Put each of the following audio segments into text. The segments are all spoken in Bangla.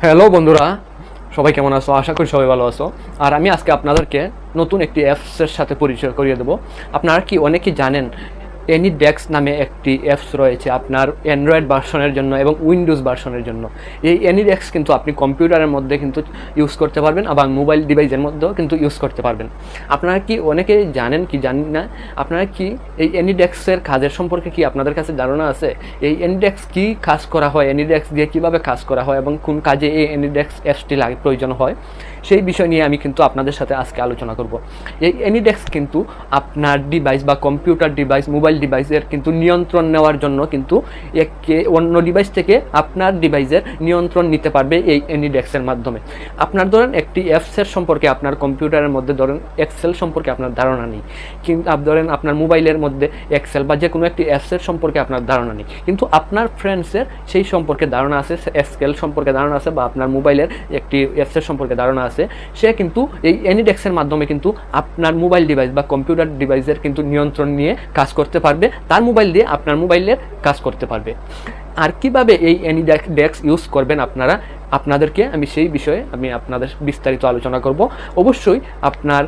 হ্যালো বন্ধুরা, সবাই কেমন আছো? আশা করি সবাই ভালো আছো। আর আমি আজকে আপনাদেরকে নতুন একটি অ্যাপসের সাথে পরিচয় করিয়ে দেবো। আপনারা কি অনেকেই জানেন AnyDesk নামে একটি অ্যাপস রয়েছে আপনার অ্যান্ড্রয়েড ভার্সনের জন্য এবং উইন্ডোজ ভার্সনের জন্য। এই AnyDesk কিন্তু আপনি কম্পিউটারের মধ্যে কিন্তু ইউজ করতে পারবেন, আবার মোবাইল ডিভাইসের মধ্যেও কিন্তু ইউজ করতে পারবেন। আপনারা কি অনেকেই জানেন কি জানেন না, আপনারা কি এই AnyDesk'ের কাজের সম্পর্কে কি আপনাদের কাছে ধারণা আছে? এই AnyDesk কি কাজ করা হয়, AnyDesk দিয়ে কীভাবে কাজ করা হয় এবং কোন কাজে এই AnyDesk অ্যাপসটি প্রয়োজন হয়, সেই বিষয় নিয়ে আমি কিন্তু আপনাদের সাথে আজকে আলোচনা করব। এই AnyDesk কিন্তু আপনার ডিভাইস বা কম্পিউটার ডিভাইস, মোবাইল ডিভাইসের কিন্তু নিয়ন্ত্রণ নেওয়ার জন্য কিন্তু অন্য ডিভাইস থেকে আপনার ডিভাইসের নিয়ন্ত্রণ নিতে পারবে এই AnyDesk'ের মাধ্যমে। আপনার ধরেন একটি অ্যাপসের সম্পর্কে আপনার কম্পিউটারের মধ্যে ধরেন এক্সেল সম্পর্কে আপনার ধারণা নেই, কিন্তু ধরেন আপনার মোবাইলের মধ্যে এক্সেল বা যে কোনো একটি অ্যাপসের সম্পর্কে আপনার ধারণা নেই, কিন্তু আপনার ফ্রেন্ডসের সেই সম্পর্কে ধারণা আছে, এক্সেল সম্পর্কে ধারণা আছে, বা আপনার মোবাইলের একটি অ্যাপসের সম্পর্কে ধারণা আছে। সে কিন্তু এই AnyDesk'ের মাধ্যমে কিন্তু আপনার মোবাইল ডিভাইস বা কম্পিউটার ডিভাইসের কিন্তু নিয়ন্ত্রণ নিয়ে কাজ করতে পারবে, তার মোবাইল দিয়ে আপনার মোবাইলের কাজ করতে পারবে। আর কিভাবে এই AnyDesk ইউজ করবেন আপনাদেরকে আমি সেই বিষয়ে আপনাদের বিস্তারিত আলোচনা করব। অবশ্যই আপনার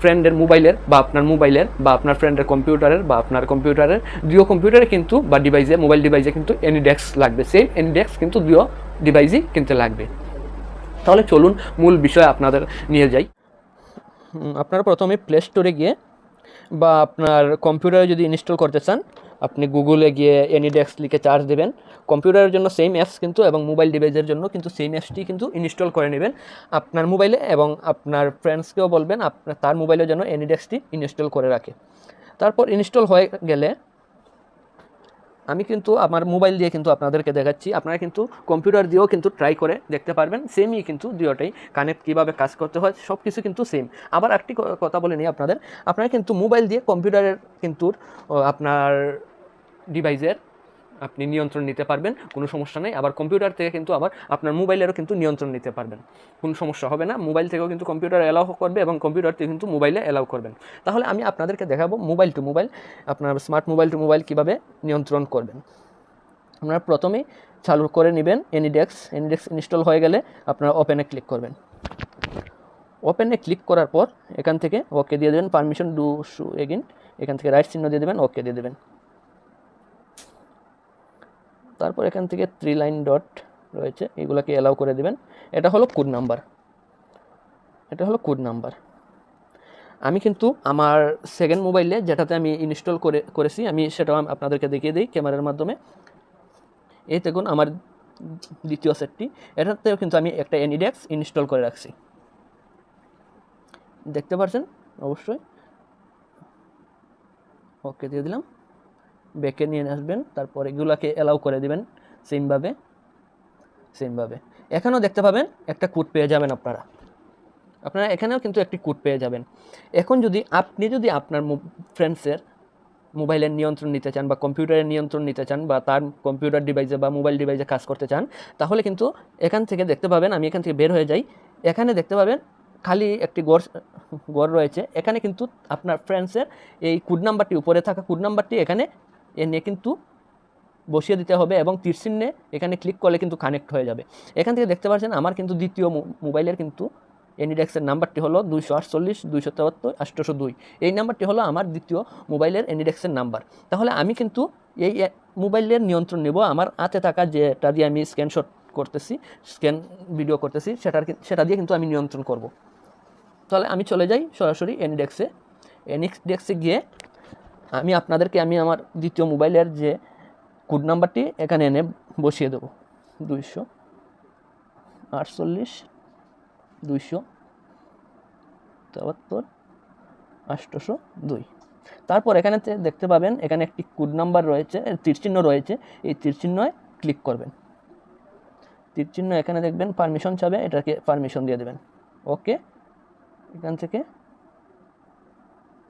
ফ্রেন্ডের মোবাইলের বা আপনার মোবাইলের বা আপনার ফ্রেন্ডের কম্পিউটারের বা আপনার কম্পিউটারের দুটো কম্পিউটারে কিন্তু বা ডিভাইসে, মোবাইল ডিভাইসে কিন্তু AnyDesk লাগবে। সেম AnyDesk কিন্তু দুটো ডিভাইসই কিনতে লাগবে। তাহলে চলুন মূল বিষয়ে আপনাদের নিয়ে যাই। আপনারা প্রথমে প্লে স্টোরে গিয়ে বা আপনার কম্পিউটারে যদি ইনস্টল করতে চান, আপনি গুগলে গিয়ে AnyDesk লিখে চার্জ দেবেন। কম্পিউটারের জন্য সেম অ্যাপস কিন্তু এবং মোবাইল ডিভাইসের জন্য কিন্তু সেম অ্যাপসটি কিন্তু ইনস্টল করে নেবেন আপনার মোবাইলে, এবং আপনার ফ্রেন্ডসকেও বলবেন তার মোবাইলের জন্য AnyDeskটি ইনস্টল করে রাখে। তারপর ইনস্টল হয়ে গেলে আমি কিন্তু আমার মোবাইল দিয়ে কিন্তু আপনাদেরকে দেখাচ্ছি, আপনারা কিন্তু কম্পিউটার দিয়েও কিন্তু ট্রাই করে দেখতে পারবেন। সেমই কিন্তু দুটোটাই কানেক্ট কীভাবে কাজ করতে হয় সব কিছু কিন্তু সেম। আবার একটি কথা বলে নিই আপনারা কিন্তু মোবাইল দিয়ে কম্পিউটারের কিন্তু আপনার ডিভাইসের আপনি নিয়ন্ত্রণ নিতে পারবেন, কোনো সমস্যা নেই। আবার কম্পিউটার থেকে কিন্তু আবার আপনার মোবাইলেরও কিন্তু নিয়ন্ত্রণ নিতে পারবেন, কোনো সমস্যা হবে না। মোবাইল থেকেও কিন্তু কম্পিউটার অ্যালাউ করবে এবং কম্পিউটার থেকে কিন্তু মোবাইলে অ্যালাউ করবেন। তাহলে আমি আপনাদেরকে দেখাবো মোবাইল টু মোবাইল, আপনার স্মার্ট মোবাইল টু মোবাইল কীভাবে নিয়ন্ত্রণ করবেন। আপনারা প্রথমেই চালু করে নেবেন AnyDesk ইনস্টল হয়ে গেলে আপনারা ওপেনে ক্লিক করবেন। ওপেনে ক্লিক করার পর এখান থেকে ওকে দিয়ে দেবেন, পারমিশন ডু শো এগেইন, এখান থেকে রাইট চিহ্ন দিয়ে দেবেন, ওকে দিয়ে দেবেন। তারপর এখান থেকে 3 লাইন ডট রয়েছে, এগুলোকে অ্যালাউ করে দেবেন। এটা হলো কোড নাম্বার। আমি কিন্তু আমার সেকেন্ড মোবাইলে যেটাতে আমি ইনস্টল করেছি আমি সেটাও আপনাদেরকে দেখিয়ে দিই ক্যামেরার মাধ্যমে। এই দেখুন আমার দ্বিতীয় সেটটি, এটাতেও কিন্তু আমি একটা AnyDesk ইনস্টল করে রাখছি, দেখতে পাচ্ছেন অবশ্যই। ওকে দিয়ে দিলাম, ব্যাকে নিয়ে আসবেন, তারপর এগুলোকে অ্যালাউ করে দিবেন সেমভাবে। এখানেও দেখতে পাবেন একটা কোড পেয়ে যাবেন আপনারা এখানেও কিন্তু একটি কোড পেয়ে যাবেন। এখন আপনি যদি আপনার ফ্রেন্ডসের মোবাইলের নিয়ন্ত্রণ নিতে চান বা কম্পিউটারের নিয়ন্ত্রণ নিতে চান বা তার কম্পিউটার ডিভাইসে বা মোবাইল ডিভাইসে কাজ করতে চান, তাহলে কিন্তু এখান থেকে দেখতে পাবেন, আমি এখান থেকে বের হয়ে যাই, এখানে দেখতে পাবেন খালি একটি গড় রয়েছে। এখানে কিন্তু আপনার ফ্রেন্ডসের এই কোড নাম্বারটি, উপরে থাকা কোড নাম্বারটি এখানে এনে কিন্তু বসিয়ে দিতে হবে এবং তীর চিহ্নে এখানে ক্লিক করলে কিন্তু কানেক্ট হয়ে যাবে। এখান থেকে দেখতে পাচ্ছেন আমার কিন্তু দ্বিতীয় মোবাইলের কিন্তু AnyDesk'ের নাম্বারটি হলো 248 274 802। এই নাম্বারটি হলো আমার দ্বিতীয় মোবাইলের AnyDesk'ের নাম্বার। তাহলে আমি কিন্তু এই মোবাইলের নিয়ন্ত্রণ নেব আমার হাতে থাকা যেটা দিয়ে আমি স্ক্যান ভিডিও করতেছি সেটা দিয়ে কিন্তু আমি নিয়ন্ত্রণ করব। তাহলে আমি চলে যাই সরাসরি AnyDesk'ে গিয়ে আমি আমার দ্বিতীয় মোবাইলের যে কোড নাম্বারটি এখানে এনে বসিয়ে দেবো, 248 274 802। তারপর এখানে দেখতে পাবেন এখানে একটি কোড নাম্বার রয়েছে, তীরচিহ্ন রয়েছে, এই তীরচিহ্নে ক্লিক করবেন। তীরচিহ্ন এখানে দেখবেন পারমিশন চাবে, এটাকে পারমিশন দিয়ে দেবেন। ওকে, এখান থেকে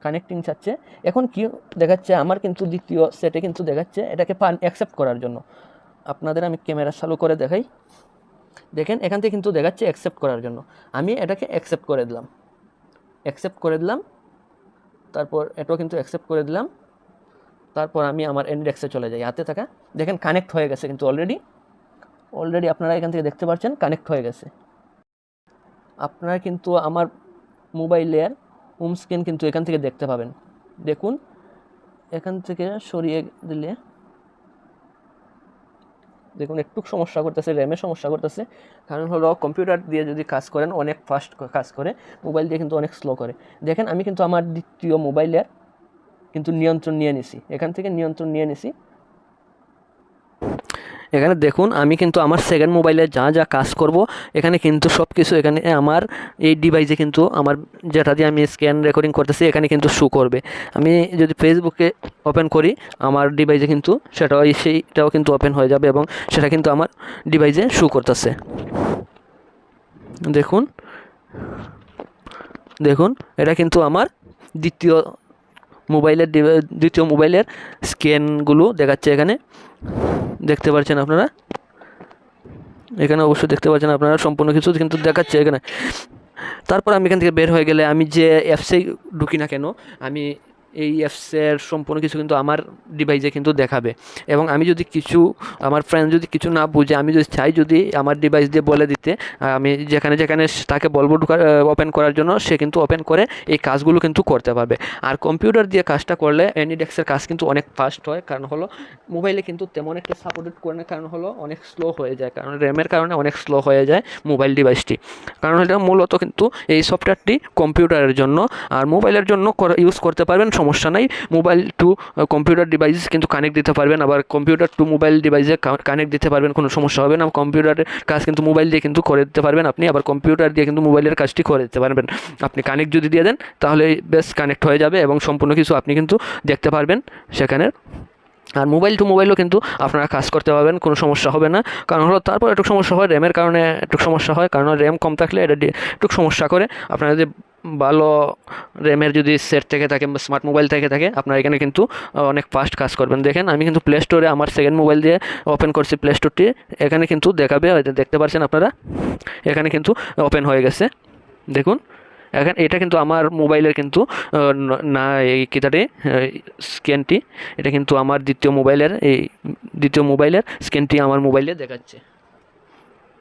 কানেক্টিং চাচ্ছে। এখন কি দেখাচ্ছে, আমার কিন্তু দ্বিতীয় সেটে কিন্তু দেখাচ্ছে এটাকে অ্যাকসেপ্ট করার জন্য। আপনাদের আমি ক্যামেরা চালু করে দেখাই, দেখেন এখান থেকে কিন্তু দেখাচ্ছে অ্যাকসেপ্ট করার জন্য। আমি এটাকে অ্যাকসেপ্ট করে দিলাম, তারপর এটাও কিন্তু অ্যাকসেপ্ট করে দিলাম। তারপর আমি আমার AnyDesk'ে চলে যাই, হাতে থাকা দেখেন কানেক্ট হয়ে গেছে কিন্তু অলরেডি। অলরেডি আপনারা এখান থেকে দেখতে পাচ্ছেন কানেক্ট হয়ে গেছে। আপনারা কিন্তু আমার মোবাইলের হোম স্ক্রিন কিন্তু এখান থেকে দেখতে পাবেন। দেখুন, এখান থেকে সরিয়ে দিলে দেখুন একটু সমস্যা করতেছে, র্যামের সমস্যা করতেছে। কারণ হলো কম্পিউটার দিয়ে যদি কাজ করেন অনেক ফাস্ট কাজ করে, মোবাইল দিয়ে কিন্তু অনেক স্লো করে। দেখেন আমি কিন্তু আমার দ্বিতীয় মোবাইলের কিন্তু নিয়ন্ত্রণ নিয়ে নিছি, এখান থেকে নিয়ন্ত্রণ নিয়ে নিছি। এখানে দেখুন আমি কিন্তু আমার সেকেন্ড মোবাইলে যা যা কাজ করব এখানে কিন্তু সব কিছু এখানে আমার এই ডিভাইসে কিন্তু আমার যেটা দিয়ে আমি স্ক্যান রেকর্ডিং করতেছি এখানে কিন্তু শো করবে। আমি যদি ফেসবুকে ওপেন করি আমার ডিভাইসে কিন্তু সেইটাও কিন্তু ওপেন হয়ে যাবে এবং সেটা কিন্তু আমার ডিভাইসে শো করতেছে। দেখুন দেখুন এটা কিন্তু আমার দ্বিতীয় মোবাইলের স্ক্যানগুলো দেখাচ্ছে। এখানে দেখতে পাচ্ছেন আপনারা, এখানে অবশ্যই দেখতে পাচ্ছেন আপনারা সম্পূর্ণ কিছু কিন্তু দেখাচ্ছে এখানে। তারপর আমি এখান থেকে বের হয়ে গেলে আমি যে অ্যাপসেই ঢুকি না কেন আমি এই অ্যাপসের সম্পূর্ণ কিছু কিন্তু আমার ডিভাইসে কিন্তু দেখাবে। এবং আমি যদি কিছু আমার ফ্রেন্ড যদি কিছু না বুঝে আমি যদি চাই যদি আমার ডিভাইস দিয়ে বলে দিতে আমি যেখানে যেখানে তাকে বলবো ওপেন করার জন্য সে কিন্তু ওপেন করে এই কাজগুলো কিন্তু করতে পারবে। আর কম্পিউটার দিয়ে কাজটা করলে AnyDesk'ের কাজ কিন্তু অনেক ফাস্ট হয়, কারণ হলো মোবাইলে কিন্তু তেমন একটা সাপোর্টেড করে না, কারণ হলো অনেক স্লো হয়ে যায়, কারণ র্যামের কারণে অনেক স্লো হয়ে যায় মোবাইল ডিভাইসটি। কারণ এটা মূলত কিন্তু এই সফটওয়্যারটি কম্পিউটারের জন্য, আর মোবাইলের জন্য ইউজ করতে পারবেন, সমস্যা নাই। মোবাইল টু কম্পিউটার ডিভাইস কিন্তু কানেক্ট দিতে পারবেন, আবার কম্পিউটার টু মোবাইল ডিভাইসে কানেক্ট দিতে পারবেন, কোনো সমস্যা হবে না। কম্পিউটারের কাজ কিন্তু মোবাইল দিয়ে কিন্তু করে দিতে পারবেন আপনি, আবার কম্পিউটার দিয়ে কিন্তু মোবাইলের কাজটি করে দিতে পারবেন। আপনি কানেক্ট যদি দিয়ে দেন তাহলে বেশ কানেক্ট হয়ে যাবে এবং সম্পূর্ণ কিছু আপনি কিন্তু দেখতে পারবেন সেখানে। আর মোবাইল টু মোবাইলও কিন্তু আপনারা কাজ করতে পারবেন, কোনো সমস্যা হবে না। কারণ হলো তারপর একটু সমস্যা হয় র্যামের কারণে, একটু সমস্যা হয়, কারণ র্যাম কম থাকলে এটা একটু সমস্যা করে। আপনারা যদি ভালো র্যামের যদি সেট থেকে থাকে, স্মার্ট মোবাইল থেকে থাকে, আপনারা এখানে কিন্তু অনেক ফাস্ট কাজ করবেন। দেখেন আমি কিন্তু প্লে স্টোরে আমার সেকেন্ড মোবাইল দিয়ে ওপেন করছি প্লে স্টোরটি, এখানে কিন্তু দেখাবে, দেখতে পাচ্ছেন আপনারা, এখানে কিন্তু ওপেন হয়ে গেছে। দেখুন এখন এটা কিন্তু আমার মোবাইলের কিন্তু না এই কিতাটি স্ক্যানটি, এটা কিন্তু আমার দ্বিতীয় মোবাইলের স্ক্যানটি আমার মোবাইলে দেখাচ্ছে,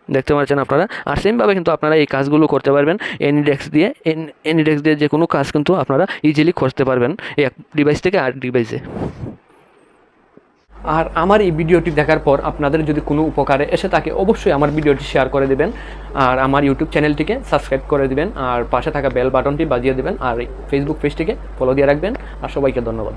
দেখতে পাচ্ছেন আপনারা। আর সেমভাবে কিন্তু আপনারা এই কাজগুলো করতে পারবেন AnyDesk দিয়ে যে কোনো কাজ কিন্তু আপনারা ইজিলি করতে পারবেন এক ডিভাইস থেকে আর ডিভাইসে। আর আমার এই ভিডিওটি দেখার পর আপনাদের যদি কোনো উপকারে এসে থাকে অবশ্যই আমার ভিডিওটি শেয়ার করে দেবেন, আর আমার ইউটিউব চ্যানেলটিকে সাবস্ক্রাইব করে দিবেন, আর পাশে থাকা বেল বাটনটি বাজিয়ে দেবেন, আর ফেসবুক পেজটিকে ফলো দিয়ে রাখবেন। আর সবাইকে ধন্যবাদ।